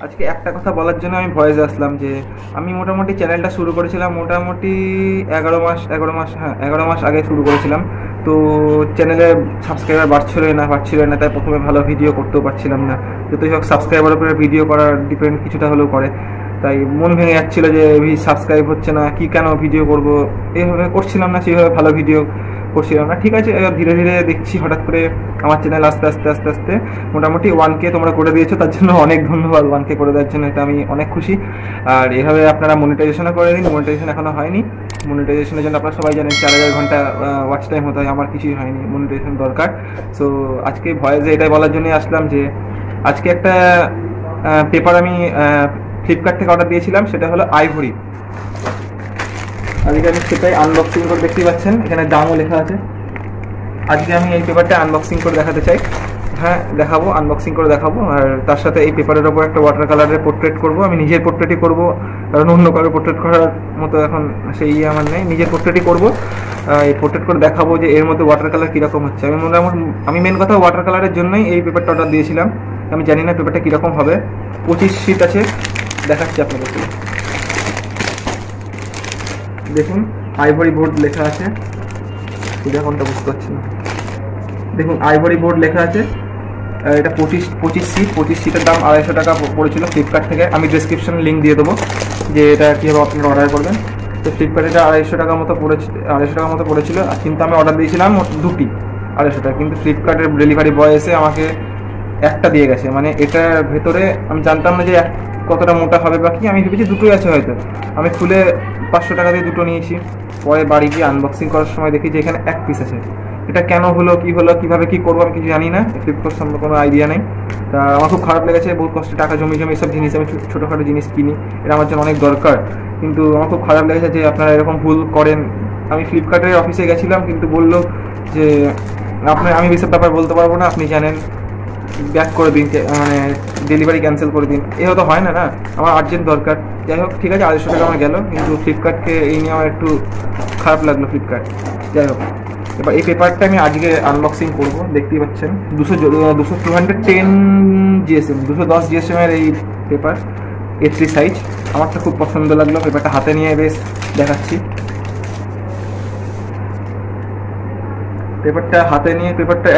আজকে একটা কথা বলার জন্য আমি ভয়েসে আসলাম যে আমি মোটামুটি চ্যানেলটা শুরু করেছিলাম মোটামুটি 11 মাস আগে শুরু করেছিলাম। তো চ্যানেলে সাবস্ক্রাইবার বাড়ছিল না, তাই প্রথমে ভালো ভিডিও করতেও পারছিলাম না। যতই হোক সাবস্ক্রাইবার উপরে ভিডিও করার ডিপেন্ড কিছুটা হলেও করে, তাই মন ভেঙে যাচ্ছিলো যে সাবস্ক্রাইব হচ্ছে না, কি কেন ভিডিও করব, এইভাবে করছিলাম না, সেইভাবে ভালো ভিডিও করছিলাম না। ঠিক আছে, ধীরে ধীরে দেখছি হঠাৎ করে আমার চ্যানেল আস্তে আস্তে মোটামুটি 1K তোমরা করে দিয়েছো, তার জন্য অনেক ধন্যবাদ। 1K করে দেওয়ার জন্য এটা আমি অনেক খুশি। আর এভাবে আপনারা মনিটাইজেশনও করে দিন। মনিটাইজেশন এখনও হয়নি। মনিটাইজেশনের জন্য আপনারা সবাই জানেন 4000 ঘন্টা ওয়াচ টাইম হতে হয়, আমার কিছুই হয়নি, মনিটাইজেশন দরকার। সো আজকে ভয়েসে এটাই বলার জন্যই আসলাম যে আজকে একটা পেপার আমি ফ্লিপকার্ট থেকে অর্ডার দিয়েছিলাম, সেটা হলো আইভরি। আজকে আমি সেটাই আনবক্সিং করে দেখতে পাচ্ছেন, এখানে দামও লেখা আছে। আজকে আমি এই পেপারটা আনবক্সিং করে দেখাতে চাই। হ্যাঁ দেখাবো, আনবক্সিং করে দেখাবো। আর তার সাথে এই পেপারের ওপর একটা ওয়াটার কালারের পোর্ট্রেট করব। আমি নিজের পোর্ট্রেটই করব, কারণ অন্য কারো পোর্ট্রেট করার মতো এখন সেই আমার নেই, নিজের পোর্ট্রেটই করব। এই পোর্ট্রেট করে দেখাবো যে এর মধ্যে ওয়াটার কালার কীরকম হচ্ছে। আমি মেন কথা ওয়াটার কালারের জন্যই এই পেপারটা অর্ডার দিয়েছিলাম। আমি জানি না পেপারটা কীরকম হবে। 25 শীট আছে, দেখাচ্ছি আপনাদেরকে। দেখুন আইভরি বোর্ড লেখা আছে, এরকমটা বুঝতে পারছি না। দেখুন আইভরি বোর্ড লেখা আছে। এটা 25 সিট। 25 সিটের দাম 250 টাকা পড়েছিল ফ্লিপকার্ট থেকে। আমি ডিসক্রিপশনে লিঙ্ক দিয়ে দেবো যে এটা কীভাবে আপনারা অর্ডার করবেন। তো ফ্লিপকার্টে এটা 250 টাকা মতো পড়েছিল। কিন্তু আমি অর্ডার দিয়েছিলাম দুটি 250 টাকা, কিন্তু ফ্লিপকার্টের ডেলিভারি বয় এসে আমাকে একটা দিয়ে গেছে। মানে এটার ভেতরে আমি জানতাম না যে কতটা মোটা হবে বা কি, আমি ভেবেছি দুটোই আছে হয়তো। আমি খুলে 500 টাকা দিয়ে দুটো নিয়েছি। পরে বাড়ি গিয়ে আনবক্সিং করার সময় দেখি যে এখানে এক পিস আছে। এটা কেন হলো, কীভাবে কী করবো আমি কিছু জানি না, ফ্লিপকার্ট সম্পর্কে কোনো আইডিয়া নেই। তা আমার খুব খারাপ লেগেছে। বহুত কষ্টে টাকা জমি এসব জিনিস আমি ছোটোখাটো জিনিস কিনি, এটা আমার জন্য অনেক দরকার। কিন্তু আমার খুব খারাপ লেগেছে যে আপনারা এরকম ভুল করেন। আমি ফ্লিপকার্টের অফিসে গেছিলাম, কিন্তু বললো যে আমি এসব ব্যাপার বলতে পারবো না, আপনি জানেন, ব্যাক করে দিন, মানে ডেলিভারি ক্যান্সেল করে দিন। এও তো হয় না, আমার আর্জেন্ট দরকার। যাই হোক ঠিক আছে, 250 টাকা আমার গেল, কিন্তু ফ্লিপকার্টকে এই নিয়ে আমার একটু খারাপ লাগলো, ফ্লিপকার্ট। যাই হোক, এবার এই পেপারটা আমি আজকে আনবক্সিং করব। দেখতেই পাচ্ছেন 210 জিএসএম 210 জিএসএম এর এই পেপার, A3 সাইজ। আমার তো খুব পছন্দ লাগলো পেপারটা। হাতে নিয়ে বেশ দেখাচ্ছি পেপারটা।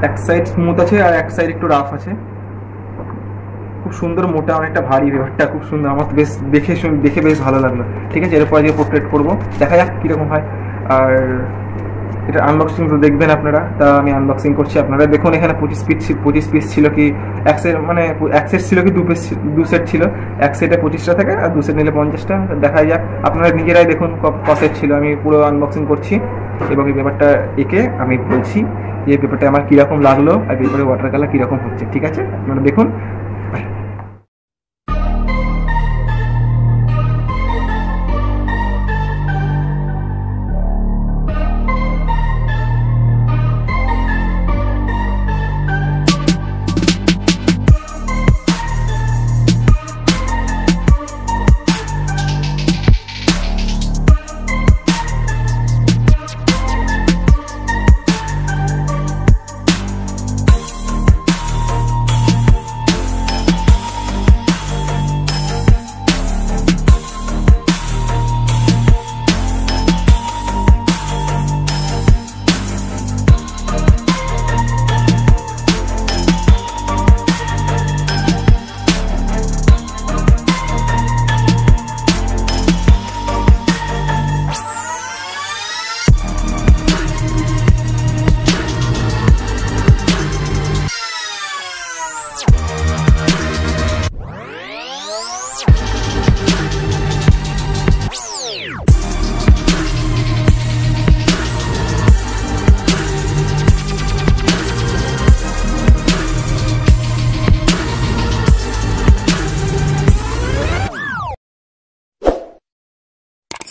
এক সাইড স্মুথ আছে আর এক সাইড একটু রাফ আছে। খুব সুন্দর, মোটা, অনেকটা ভারী। পেপারটা খুব সুন্দর, আমার বেশ দেখে বেশ ভালো লাগলো। ঠিক আছে, এরপর আজকে পোর্ট্রেট করবো, দেখা যাক কীরকম হয়। আর এটা আনবক্সিং তো দেখবেন আপনারা, তা আমি আনবক্সিং করছি। আপনারা দেখুন এখানে 25 পিস ছিল কি এক সেট, মানে এক সেট ছিল কি দু সেট ছিল। এক সেটে 25টা থাকে আর 2 সেট নিলে 50টা। দেখা যাক, আপনারা নিজেরাই দেখুন ক সেট ছিল। আমি পুরো আনবক্সিং করছি এবং এই পেপারটা এঁকে আমি বলছি যে এই পেপারটা আমার কীরকম লাগলো আর পেপারে ওয়াটার কালার কীরকম হচ্ছে। ঠিক আছে, আপনারা দেখুন।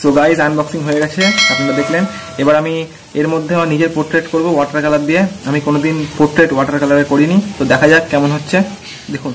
সো গাইজ, আনবক্সিং হয়ে গেছে, আপনারা দেখলেন। এবার আমি এর মধ্যে আমার নিজের পোর্ট্রেট করব ওয়াটার কালার দিয়ে। আমি কোনোদিন পোর্ট্রেট ওয়াটার কালারে করিনি, তো দেখা যাক কেমন হচ্ছে। দেখুন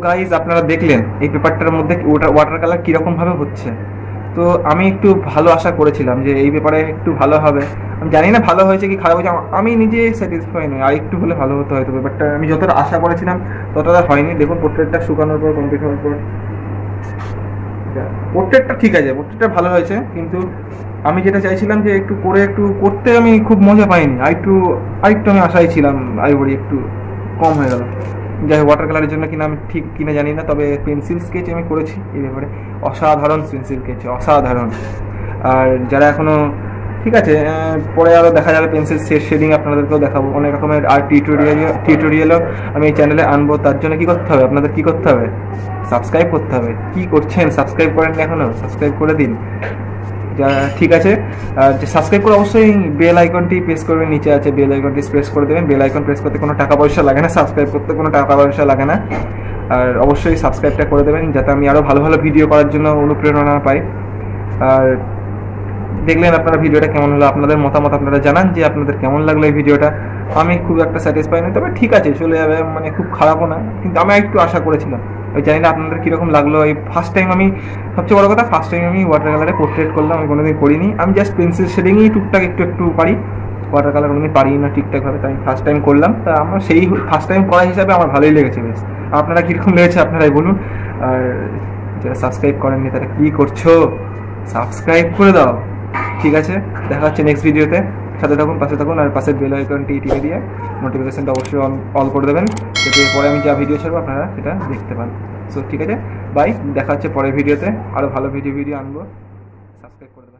গাইজ আপনারা দেখলেন এই পেপারটার মধ্যে ওটা ওয়াটার কালার কীরকমভাবে হচ্ছে। তো আমি একটু ভালো আশা করেছিলাম যে এই পেপারে একটু ভালো হবে। আমি জানি না ভালো হয়েছে কি খারাপ হয়েছে, আমি নিজে স্যাটিসফাই নই, আর একটু হলে ভালো হতো হয়তো। পেপারটা আমি যতটা আশা করেছিলাম ততটা হয়নি। দেখুন পোর্ট্রেটটা শুকানোর পর, কমপ্লিট হওয়ার পর, পোর্ট্রেটটা ঠিক আছে, পোর্ট্রেটটা ভালো হয়েছে, কিন্তু আমি যেটা চাইছিলাম যে একটু করে একটু করতে আমি খুব মজা পাইনি। আরেকটু আমি আশায় ছিলাম, আইভরি একটু কম হয়ে গেল। যাই হোক, ওয়াটার কালারের জন্য কিনা আমি ঠিক কিনা জানি না, তবে পেন্সিল স্কেচ আমি করেছি এই ব্যাপারে। অসাধারণ পেন্সিল স্কেচ, অসাধারণ। আর যারা এখনও ঠিক আছে, পরে আরও দেখা যাবে পেন্সিল শেডিং আপনাদেরকেও দেখাবো। অনেক রকমের আর্ট টিউটোরিয়ালও আমি এই চ্যানেলে আনবো। তার জন্য কী করতে হবে, আপনাদের কী করতে হবে, সাবস্ক্রাইব করতে হবে। কী করছেন, সাবস্ক্রাইব করেননি এখনও? সাবস্ক্রাইব করে দিন। যা ঠিক আছে, যে সাবস্ক্রাইব করে অবশ্যই বেল আইকনটি প্রেস করবেন, নিচে আছে বেল আইকনটি প্রেস করে দেবেন। বেল আইকন প্রেস করতে কোনো টাকা পয়সা লাগে না, সাবস্ক্রাইব করতে কোনো টাকা পয়সা লাগে না। আর অবশ্যই সাবস্ক্রাইবটা করে দেবেন যাতে আমি আরও ভালো ভালো ভিডিও করার জন্য অনুপ্রেরণা পাই। আর দেখলেন আপনারা ভিডিওটা কেমন হলো, আপনাদের মতামত আপনারা জানান যে আপনাদের কেমন লাগলো এই ভিডিওটা। আমি খুব একটা স্যাটিসফাই নই, তবে ঠিক আছে, চলে যাবে, মানে খুব খারাপও না, কিন্তু আমি একটু আশা করেছিলাম। ওই জানি না আপনাদের কীরকম লাগলো। এই ফার্স্ট টাইম আমি, সবচেয়ে বড় কথা, ফার্স্ট টাইম আমি ওয়াটার কালারে পোর্ট্রেট করলাম। আমি কোনোদিন করিনি, আমি জাস্ট পেন্সিল শেডিংই টুকটাক একটু পারি, ওয়াটার কালার কোনোদিন পারি না ঠিকঠাকভাবে, তাই ফার্স্ট টাইম করলাম। তা আমার সেই ফার্স্ট টাইম করা হিসাবে আমার ভালোই লেগেছে বেশ। আপনারা কীরকম লেগেছে আপনারাই বলুন। আর যারা সাবস্ক্রাইব করেননি তারা কী করছো, সাবস্ক্রাইব করে দাও। ঠিক আছে, দেখা হচ্ছে নেক্সট ভিডিওতে। সাথে থাকুন, পাশে থাকুন, আর পাশের বেল আইকনটি টিপে দিয়ে নোটিফিকেশনটা অবশ্যই অল করে দেবেন, যাতে পরে আমি যা ভিডিও ছাড়বো আপনারা সেটা দেখতে পান। সো ঠিক আছে, বাই, দেখা হচ্ছে পরের ভিডিওতে। আরও ভালো ভিডিও আনবো, সাবস্ক্রাইব করে দেবেন।